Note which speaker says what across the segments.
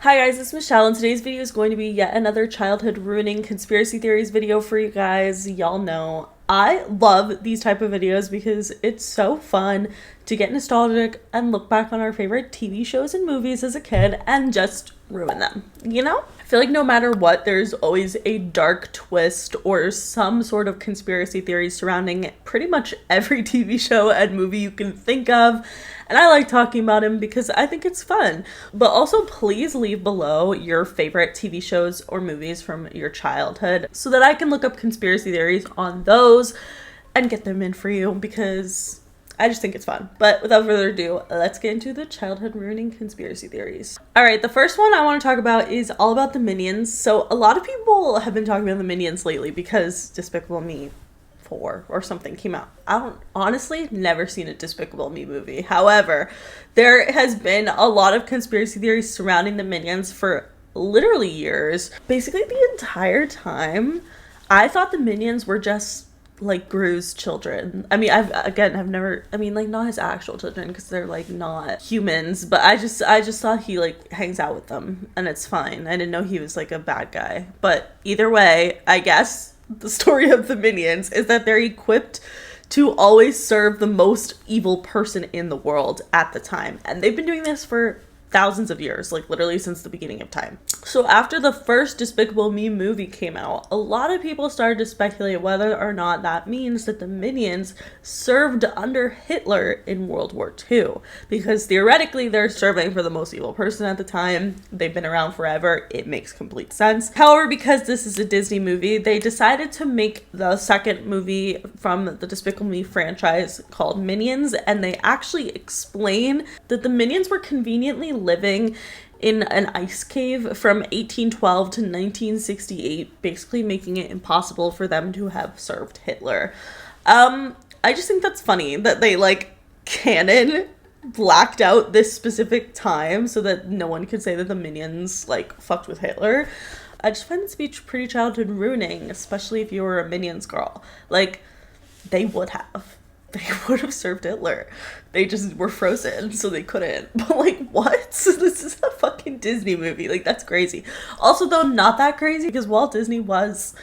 Speaker 1: Hi guys, it's Michelle, and today's video is going to be yet another childhood ruining conspiracy theories video for you guys. Y'all know I love these type of videos because it's so fun to get nostalgic and look back on our favorite TV shows and movies as a kid and just ruin them, you know? I feel like no matter what, there's always a dark twist or some sort of conspiracy theory surrounding pretty much every TV show and movie you can think of. And I like talking about him because I think it's fun. But also please leave below your favorite TV shows or movies from your childhood so that I can look up conspiracy theories on those and get them in for you because I just think it's fun. But without further ado, let's get into the childhood ruining conspiracy theories. All right, the first one I want to talk about is all about the Minions. So a lot of people have been talking about the Minions lately because Despicable Me 4 or something came out. I don't honestly never seen a Despicable Me movie. However, there has been a lot of conspiracy theories surrounding the Minions for literally years. Basically the entire time, I thought the Minions were just like Gru's children. I mean, I've never, like not his actual children because they're like not humans, but I just thought he like hangs out with them and it's fine. I didn't know he was like a bad guy. But either way, I guess the story of the Minions is that they're equipped to always serve the most evil person in the world at the time. And they've been doing this for thousands of years, like literally since the beginning of time. So after the first Despicable Me movie came out, a lot of people started to speculate whether or not that means that the Minions served under Hitler in World War II. Because theoretically, they're serving for the most evil person at the time. They've been around forever. It makes complete sense. However, because this is a Disney movie, they decided to make the second movie from the Despicable Me franchise called Minions, and they actually explain that the Minions were conveniently living in an ice cave from 1812 to 1968, basically making it impossible for them to have served Hitler. I just think that's funny that they like canon blacked out this specific time so that no one could say that the Minions like fucked with Hitler. I just find this speech pretty childhood ruining, especially if you were a Minions girl. Like, they would have served Hitler. They just were frozen, so they couldn't. But like, what? This is a fucking Disney movie. Like, that's crazy. Also, though, not that crazy because Walt Disney was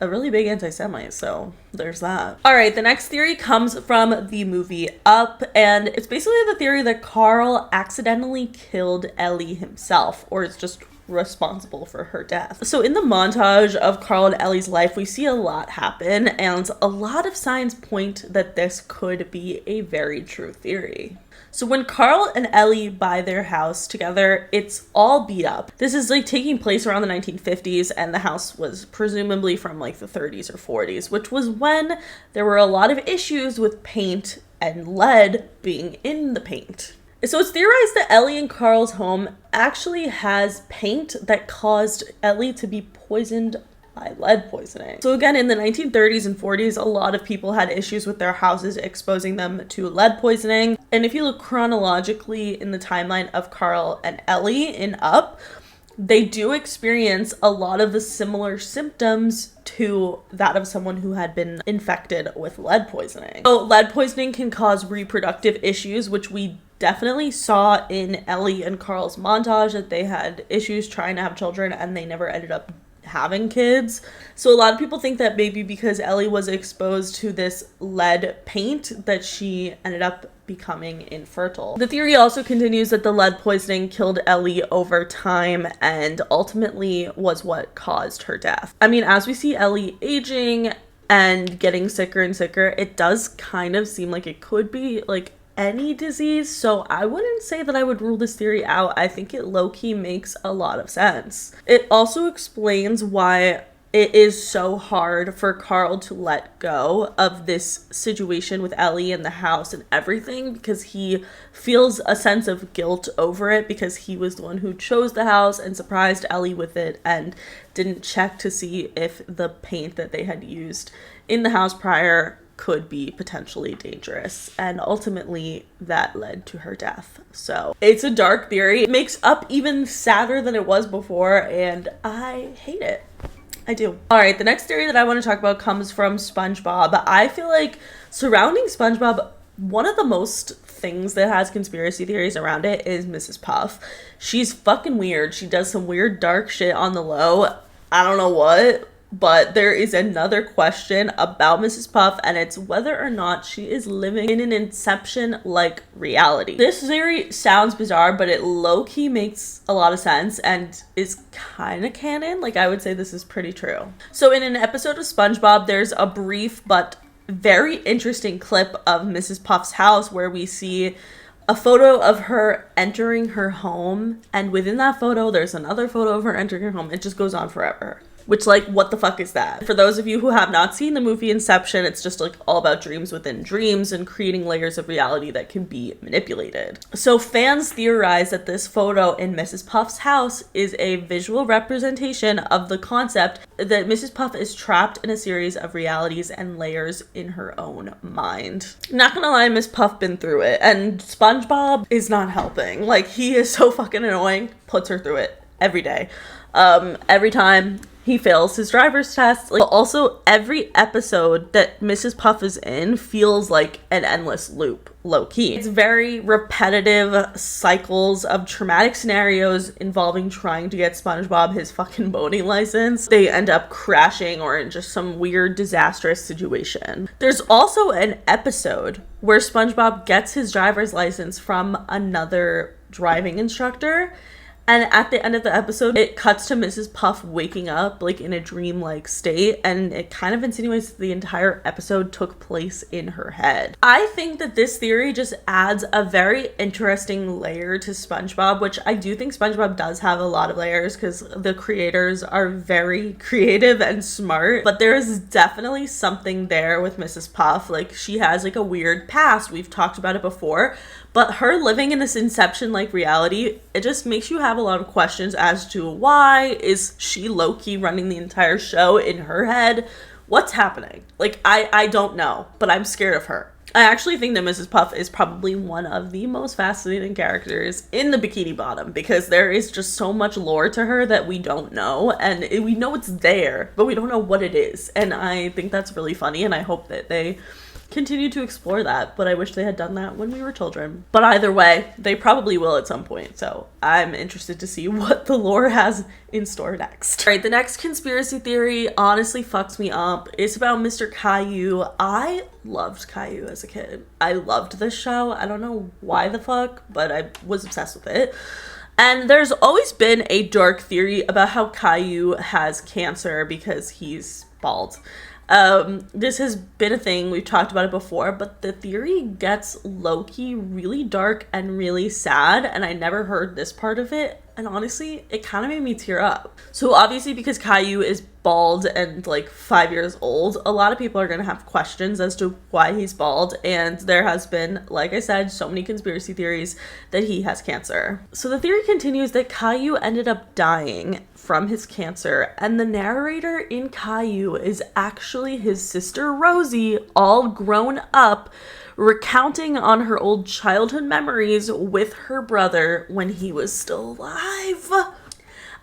Speaker 1: a really big anti-Semite, so there's that. All right, the next theory comes from the movie Up, and it's basically the theory that Carl accidentally killed Ellie himself, or is just responsible for her death. So in the montage of Carl and Ellie's life, we see a lot happen, and a lot of signs point that this could be a very true theory. So when Carl and Ellie buy their house together, it's all beat up. This is like taking place around the 1950s, and the house was presumably from like the 30s or 40s, which was when there were a lot of issues with paint and lead being in the paint. So it's theorized that Ellie and Carl's home actually has paint that caused Ellie to be poisoned by lead poisoning. So again, in the 1930s and 40s, a lot of people had issues with their houses exposing them to lead poisoning. And if you look chronologically in the timeline of Carl and Ellie in Up, they do experience a lot of the similar symptoms to that of someone who had been infected with lead poisoning. So lead poisoning can cause reproductive issues, which we definitely saw in Ellie and Carl's montage, that they had issues trying to have children and they never ended up having kids. So a lot of people think that maybe because Ellie was exposed to this lead paint that she ended up becoming infertile. The theory also continues that the lead poisoning killed Ellie over time and ultimately was what caused her death. I mean, as we see Ellie aging and getting sicker and sicker, it does kind of seem like it could be like any disease, so I wouldn't say that I would rule this theory out. I think it low-key makes a lot of sense. It also explains why it is so hard for Carl to let go of this situation with Ellie in the house and everything, because he feels a sense of guilt over it because he was the one who chose the house and surprised Ellie with it and didn't check to see if the paint that they had used in the house prior could be potentially dangerous, and ultimately that led to her death. So it's a dark theory. It makes Up even sadder than it was before, and I hate it. I do. All right, the next theory that I want to talk about comes from SpongeBob. I feel like surrounding SpongeBob, one of the most things that has conspiracy theories around it is Mrs. Puff. She's fucking weird. She does some weird dark shit on the low. I don't know what, but there is another question about Mrs. Puff, and it's whether or not she is living in an Inception-like reality. This theory sounds bizarre, but it low-key makes a lot of sense and is kind of canon. Like, I would say this is pretty true. So in an episode of SpongeBob, there's a brief but very interesting clip of Mrs. Puff's house where we see a photo of her entering her home, and within that photo, there's another photo of her entering her home. It just goes on forever. Which, like, what the fuck is that? For those of you who have not seen the movie Inception, it's just, like, all about dreams within dreams and creating layers of reality that can be manipulated. So fans theorize that this photo in Mrs. Puff's house is a visual representation of the concept that Mrs. Puff is trapped in a series of realities and layers in her own mind. Not gonna lie, Miss Puff been through it, and SpongeBob is not helping. Like, he is so fucking annoying, puts her through it every day. Every time he fails his driver's test. Like, also, every episode that Mrs. Puff is in feels like an endless loop, low-key. It's very repetitive cycles of traumatic scenarios involving trying to get SpongeBob his fucking boating license. They end up crashing or in just some weird, disastrous situation. There's also an episode where SpongeBob gets his driver's license from another driving instructor. And at the end of the episode, it cuts to Mrs. Puff waking up, like, in a dreamlike state, and it kind of insinuates that the entire episode took place in her head. I think that this theory just adds a very interesting layer to SpongeBob, which I do think SpongeBob does have a lot of layers because the creators are very creative and smart, but there is definitely something there with Mrs. Puff. Like, she has, like, a weird past. We've talked about it before. But her living in this Inception-like reality, it just makes you have a lot of questions as to why is she low-key running the entire show in her head? What's happening? Like, I don't know, but I'm scared of her. I actually think that Mrs. Puff is probably one of the most fascinating characters in the Bikini Bottom because there is just so much lore to her that we don't know, and we know it's there, but we don't know what it is. And I think that's really funny, and I hope that they continue to explore that, but I wish they had done that when we were children. But either way, they probably will at some point, so I'm interested to see what the lore has in store next. All right, the next conspiracy theory honestly fucks me up. It's about Mr. Caillou. I loved Caillou as a kid. I loved this show. I don't know why the fuck, but I was obsessed with it. And there's always been a dark theory about how Caillou has cancer because he's bald. This has been a thing, we've talked about it before, but the theory gets low-key really dark and really sad, and I never heard this part of it, and honestly, it kind of made me tear up. So obviously, because Caillou is bald and like 5 years old, a lot of people are going to have questions as to why he's bald, and there has been, like I said, so many conspiracy theories that he has cancer. So the theory continues that Caillou ended up dying from his cancer, and the narrator in Caillou is actually his sister Rosie, all grown up, recounting on her old childhood memories with her brother when he was still alive.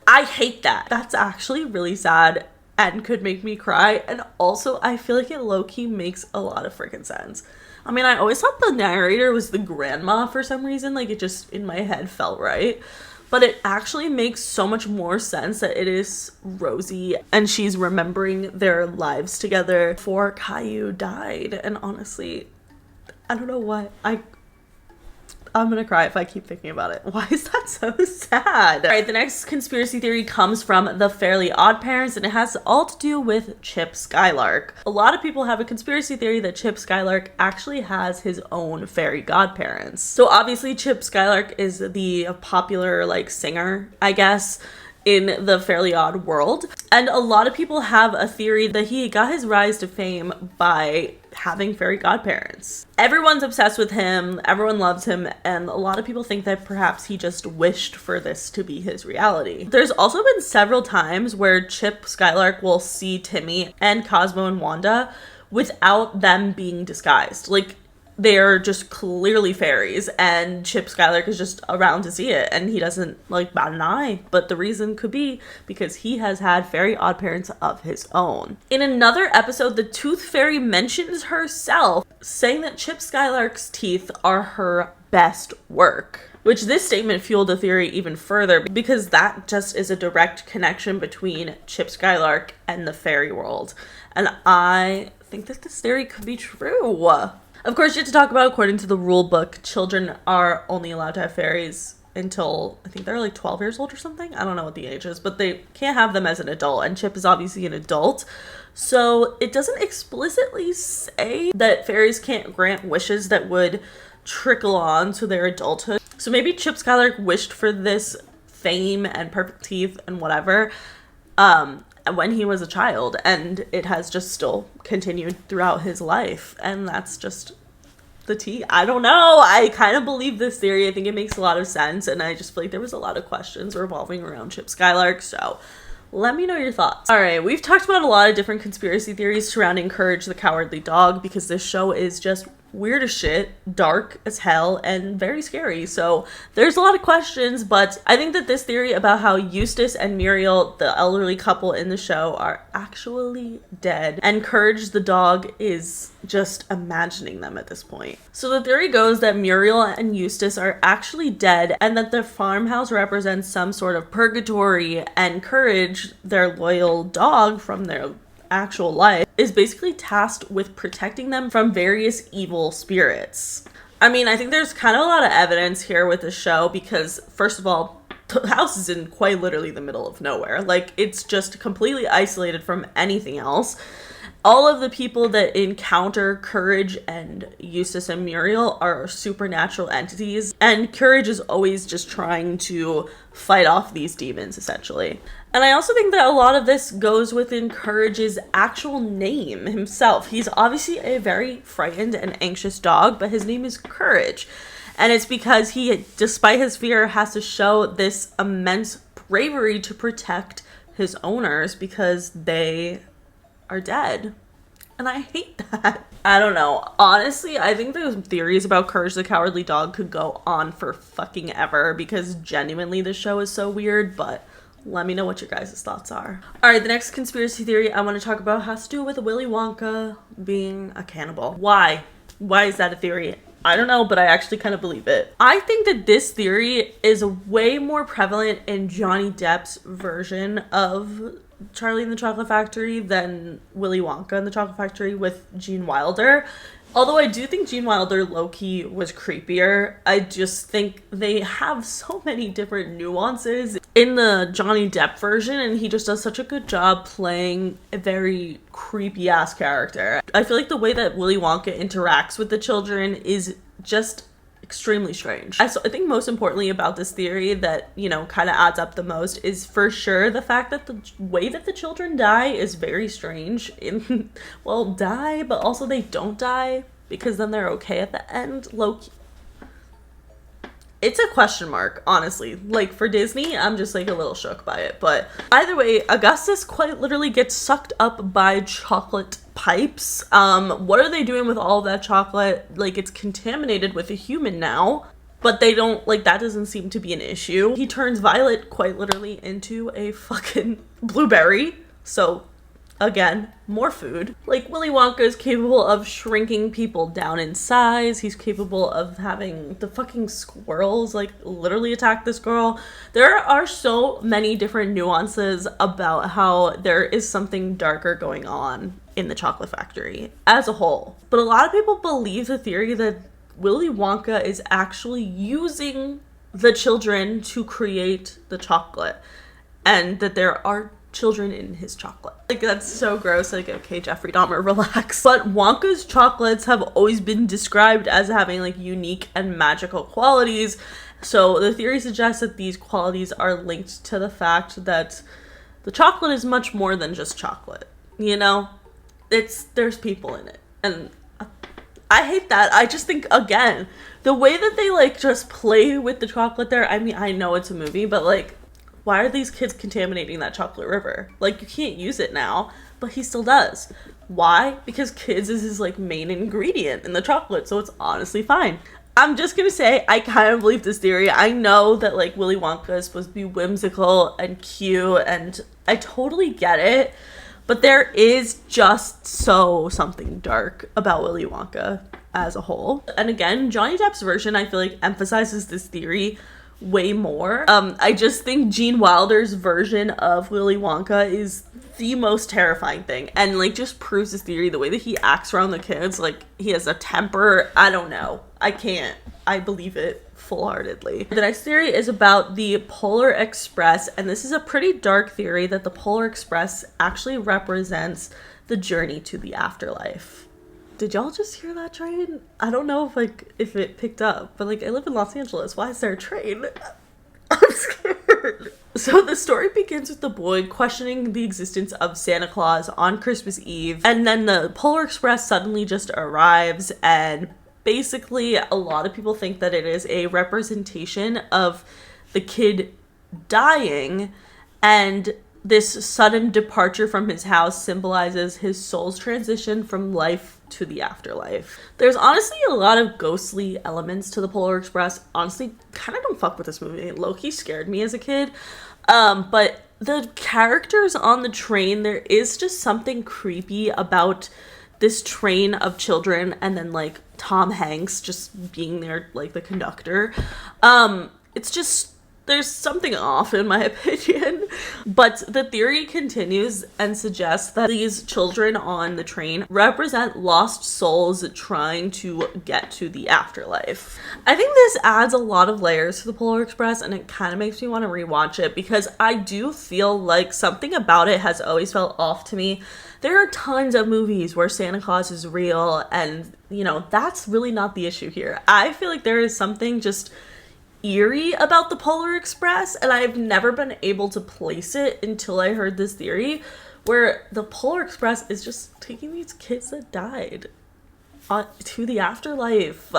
Speaker 1: I hate that. That's actually really sad and could make me cry, and also I feel like it low-key makes a lot of freaking sense. I mean, I always thought the narrator was the grandma for some reason, like it just in my head felt right. But it actually makes so much more sense that it is Rosie and she's remembering their lives together before Caillou died. And honestly, I don't know what. I'm gonna cry if I keep thinking about it. Why is that so sad? All right, the next conspiracy theory comes from the Fairly Odd Parents, and it has all to do with Chip Skylark. A lot of people have a conspiracy theory that Chip Skylark actually has his own fairy godparents. So obviously Chip Skylark is the popular like singer, I guess, in the Fairly Odd world. And a lot of people have a theory that he got his rise to fame by having fairy godparents. Everyone's obsessed with him, everyone loves him, and a lot of people think that perhaps he just wished for this to be his reality. There's also been several times where Chip Skylark will see Timmy and Cosmo and Wanda without them being disguised. Like, they're just clearly fairies, and Chip Skylark is just around to see it, and he doesn't like bat an eye. But the reason could be because he has had fairy odd parents of his own. In another episode, the Tooth Fairy mentions herself saying that Chip Skylark's teeth are her best work. Which this statement fueled the theory even further because that just is a direct connection between Chip Skylark and the fairy world. And I think that this theory could be true. Of course, you have to talk about, according to the rule book, children are only allowed to have fairies until, I think they're like 12 years old or something. I don't know what the age is, but they can't have them as an adult. And Chip is obviously an adult. So it doesn't explicitly say that fairies can't grant wishes that would trickle on to their adulthood. So maybe Chip Skylark wished for this fame and perfect teeth and whatever when he was a child, and it has just still continued throughout his life, and that's just the tea. I don't know. I kind of believe this theory. I think it makes a lot of sense, and I just feel like there was a lot of questions revolving around Chip Skylark, so let me know your thoughts. All right, we've talked about a lot of different conspiracy theories surrounding Courage the Cowardly Dog because this show is just weird as shit, dark as hell, and very scary. So there's a lot of questions, but I think that this theory about how Eustace and Muriel, the elderly couple in the show, are actually dead, and Courage the dog is just imagining them at this point. So the theory goes that Muriel and Eustace are actually dead, and that the farmhouse represents some sort of purgatory, and Courage, their loyal dog from their actual life, is basically tasked with protecting them from various evil spirits. I mean, I think there's kind of a lot of evidence here with the show because, first of all, the house is in quite literally the middle of nowhere. Like, it's just completely isolated from anything else. All of the people that encounter Courage and Eustace and Muriel are supernatural entities, and Courage is always just trying to fight off these demons, essentially. And I also think that a lot of this goes within Courage's actual name himself. He's obviously a very frightened and anxious dog, but his name is Courage. And it's because he, despite his fear, has to show this immense bravery to protect his owners because they are dead. And I hate that. I don't know. Honestly, I think the theories about Courage the Cowardly Dog could go on for fucking ever because genuinely this show is so weird, but let me know what your guys' thoughts are. Alright, the next conspiracy theory I want to talk about has to do with Willy Wonka being a cannibal. Why? Why is that a theory? I don't know, but I actually kind of believe it. I think that this theory is way more prevalent in Johnny Depp's version of Charlie and the Chocolate Factory than Willy Wonka and the Chocolate Factory with Gene Wilder. Although I do think Gene Wilder low-key was creepier, I just think they have so many different nuances in the Johnny Depp version, and he just does such a good job playing a very creepy-ass character. I feel like the way that Willy Wonka interacts with the children is just extremely strange. I think most importantly about this theory that, you know, kind of adds up the most is for sure the fact that the way that the children die is very strange. Well, die, but also they don't die because then they're okay at the end. Low-key. It's a question mark, honestly. Like, for Disney, I'm just like a little shook by it. But either way, Augustus quite literally gets sucked up by chocolate pipes. What are they doing with all of that chocolate? Like, it's contaminated with a human now, but they don't, like, that doesn't seem to be an issue. He turns Violet quite literally into a fucking blueberry. So again, more food. Like, Willy Wonka is capable of shrinking people down in size. He's capable of having the fucking squirrels, like, literally attack this girl. There are so many different nuances about how there is something darker going on in the Chocolate Factory as a whole. But a lot of people believe the theory that Willy Wonka is actually using the children to create the chocolate, and that there are children in his chocolate. Like, that's so gross. Like, okay, Jeffrey Dahmer, relax. But Wonka's chocolates have always been described as having, like, unique and magical qualities. So the theory suggests that these qualities are linked to the fact that the chocolate is much more than just chocolate. You know? There's people in it. And I hate that. I just think, again, the way that they, like, just play with the chocolate there, I mean, I know it's a movie, but, like, why are these kids contaminating that chocolate river? Like, you can't use it now, but he still does. Why? Because kids is his, like, main ingredient in the chocolate, so it's honestly fine. I'm just gonna say, I kind of believe this theory. I know that, like, Willy Wonka is supposed to be whimsical and cute, and I totally get it, But there is just something dark about Willy Wonka as a whole. And again, Johnny Depp's version, I feel like, emphasizes this theory way more. I just think Gene Wilder's version of Willy Wonka is the most terrifying thing, and like just proves this theory. The way that he acts around the kids, like he has a temper, I don't know, I believe it full-heartedly. The next theory is about the Polar Express, and this is a pretty dark theory that the Polar Express actually represents the journey to the afterlife. Did y'all just hear that train? I don't know if it picked up, but like I live in Los Angeles. Why is there a train? I'm scared. So the story begins with the boy questioning the existence of Santa Claus on Christmas Eve, and then the Polar Express suddenly just arrives, and basically a lot of people think that it is a representation of the kid dying, and this sudden departure from his house symbolizes his soul's transition from life to the afterlife. There's honestly a lot of ghostly elements to the Polar Express. Honestly, kind of don't fuck with this movie. It low-key scared me as a kid. But the characters on the train, there is just something creepy about this train of children, and then like Tom Hanks just being there like the conductor. It's just, there's something off in my opinion. But the theory continues and suggests that these children on the train represent lost souls trying to get to the afterlife. I think this adds a lot of layers to the Polar Express, and it kind of makes me want to rewatch it because I do feel like something about it has always felt off to me. There are tons of movies where Santa Claus is real, and you know, that's really not the issue here. I feel like there is something just eerie about the Polar Express, and I've never been able to place it until I heard this theory where the Polar Express is just taking these kids that died to the afterlife.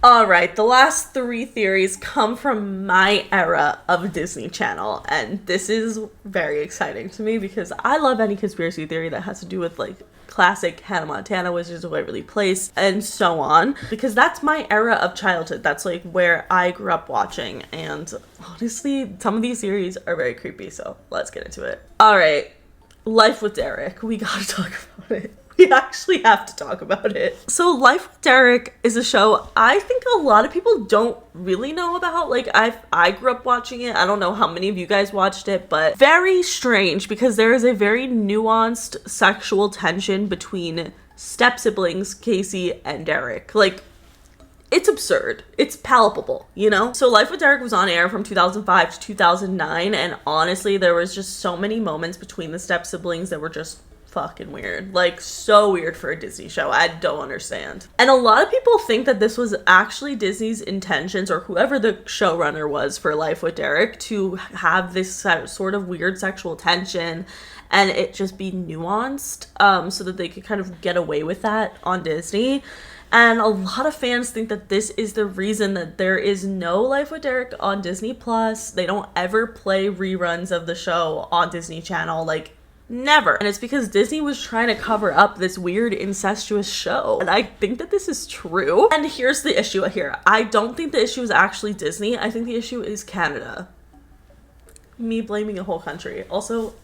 Speaker 1: Alright, the last three theories come from my era of Disney Channel, and this is very exciting to me because I love any conspiracy theory that has to do with like classic Hannah Montana, Wizards of Waverly Place, and so on, because that's my era of childhood. That's like where I grew up watching, and honestly, some of these series are very creepy, so let's get into it. Alright, Life with Derek. We gotta talk about it. We actually have to talk about it. So Life with Derek is a show I think a lot of people don't really know about. Like I grew up watching it. I don't know how many of you guys watched it, but very strange because there is a very nuanced sexual tension between step siblings Casey and Derek. Like, it's absurd. It's palpable, you know? So Life with Derek was on air from 2005 to 2009, and honestly, there was just so many moments between the step siblings that were just fucking weird. Like, so weird for a Disney show. I don't understand. And a lot of people think that this was actually Disney's intentions, or whoever the showrunner was for Life with Derek, to have this sort of weird sexual tension and it just be nuanced, so that they could kind of get away with that on Disney. And a lot of fans think that this is the reason that there is no Life with Derek on Disney Plus. They don't ever play reruns of the show on Disney Channel, like, never. And it's because Disney was trying to cover up this weird incestuous show. And I think that this is true. And here's the issue here. I don't think the issue is actually Disney. I think the issue is Canada. Me blaming a whole country. Also,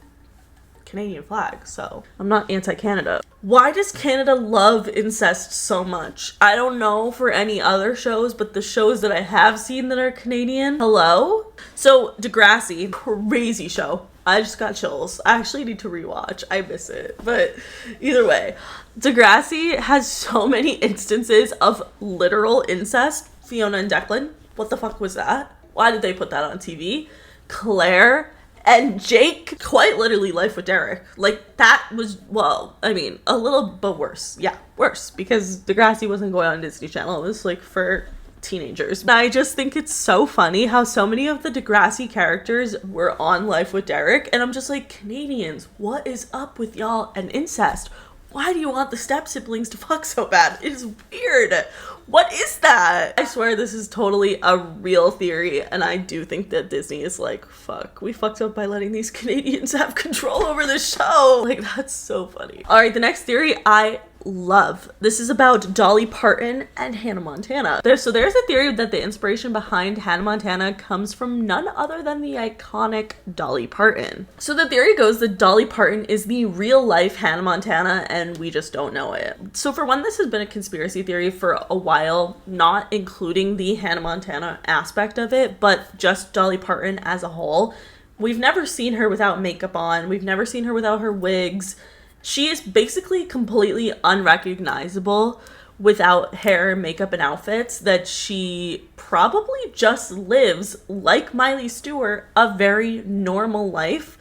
Speaker 1: Canadian flag, so I'm not anti-Canada. Why does Canada love incest so much? I don't know for any other shows, but the shows that I have seen that are Canadian, hello? So Degrassi, crazy show. I just got chills. I actually need to rewatch. I miss it. But either way, Degrassi has so many instances of literal incest. Fiona and Declan, what the fuck was that? Why did they put that on TV? Claire and Jake, quite literally Life with Derek. Like, that was, well, I mean, a little but worse. Yeah, worse, because Degrassi wasn't going on Disney Channel. It was like for teenagers. And I just think it's so funny how so many of the Degrassi characters were on Life with Derek, and I'm just like, Canadians, what is up with y'all and incest? Why do you want the step siblings to fuck so bad? It is weird. What is that? I swear this is totally a real theory, and I do think that Disney is like, fuck, we fucked up by letting these Canadians have control over the show. Like, that's so funny. All right, the next theory I love. This is about Dolly Parton and Hannah Montana. There's a theory that the inspiration behind Hannah Montana comes from none other than the iconic Dolly Parton. So the theory goes that Dolly Parton is the real life Hannah Montana and we just don't know it. So for one, this has been a conspiracy theory for a while, not including the Hannah Montana aspect of it, but just Dolly Parton as a whole. We've never seen her without makeup on. We've never seen her without her wigs. She is basically completely unrecognizable without hair, makeup, and outfits, that she probably just lives, like Miley Stewart, a very normal life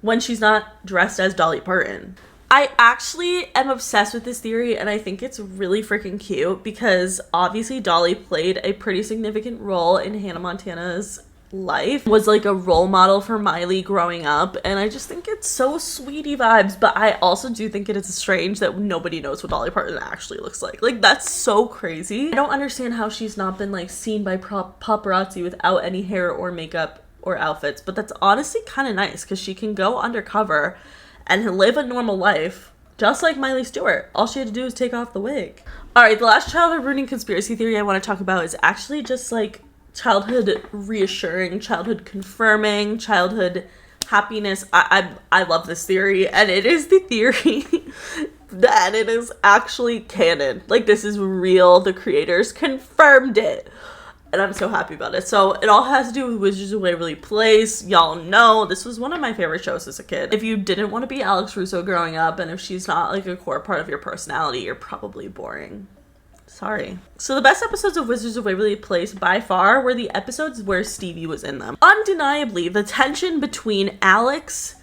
Speaker 1: when she's not dressed as Dolly Parton. I actually am obsessed with this theory, and I think it's really freaking cute because obviously Dolly played a pretty significant role in Hannah Montana's life, was like a role model for Miley growing up, and I just think it's so sweetie vibes. But I also do think it is strange that nobody knows what Dolly Parton actually looks like. Like, that's so crazy. I don't understand how she's not been like seen by paparazzi without any hair or makeup or outfits, but that's honestly kind of nice because she can go undercover and live a normal life just like Miley Stewart. All she had to do was take off the wig. All right, the last childhood ruining conspiracy theory I want to talk about is actually just like childhood reassuring, childhood confirming, childhood happiness. I love this theory, and it is the theory that it is actually canon. Like, this is real. The creators confirmed it, and I'm so happy about it. So it all has to do with Wizards of Waverly Place. Y'all know this was one of my favorite shows as a kid. If you didn't want to be Alex Russo growing up, and if she's not like a core part of your personality, you're probably boring. Sorry. So the best episodes of Wizards of Waverly Place by far were the episodes where Stevie was in them. Undeniably, the tension between Alex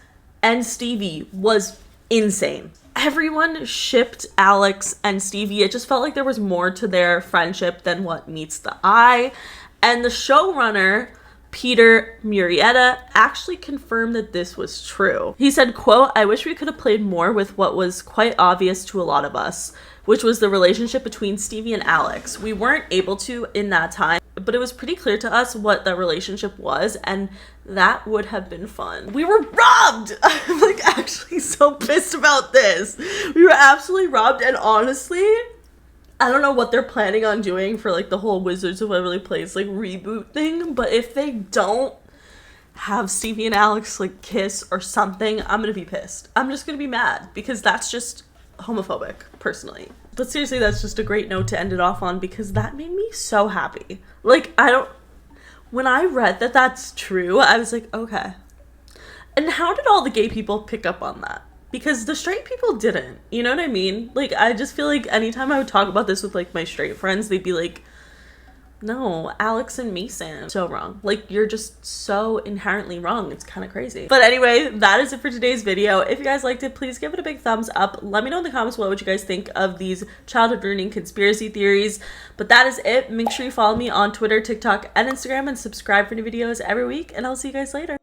Speaker 1: and Stevie was insane. Everyone shipped Alex and Stevie. It just felt like there was more to their friendship than what meets the eye. And the showrunner, Peter Murrieta, actually confirmed that this was true. He said, quote, "I wish we could have played more with what was quite obvious to a lot of us, which was the relationship between Stevie and Alex. We weren't able to in that time, but it was pretty clear to us what the relationship was, and that would have been fun." We were robbed! I'm like actually so pissed about this. We were absolutely robbed, and honestly, I don't know what they're planning on doing for like the whole Wizards of Waverly Place like reboot thing, but if they don't have Stevie and Alex like kiss or something, I'm gonna be pissed. I'm just gonna be mad because that's just homophobic, personally. But seriously, that's just a great note to end it off on because that made me so happy. Like, when I read that that's true, I was like, okay. And how did all the gay people pick up on that? Because the straight people didn't, you know what I mean? Like, I just feel like anytime I would talk about this with like my straight friends, they'd be like, no, Alex and Mason, so wrong. Like, you're just so inherently wrong. It's kind of crazy. But anyway, that is it for today's video. If you guys liked it, please give it a big thumbs up. Let me know in the comments below what you guys think of these childhood ruining conspiracy theories. But that is it. Make sure you follow me on Twitter, TikTok, and Instagram, and subscribe for new videos every week. And I'll see you guys later.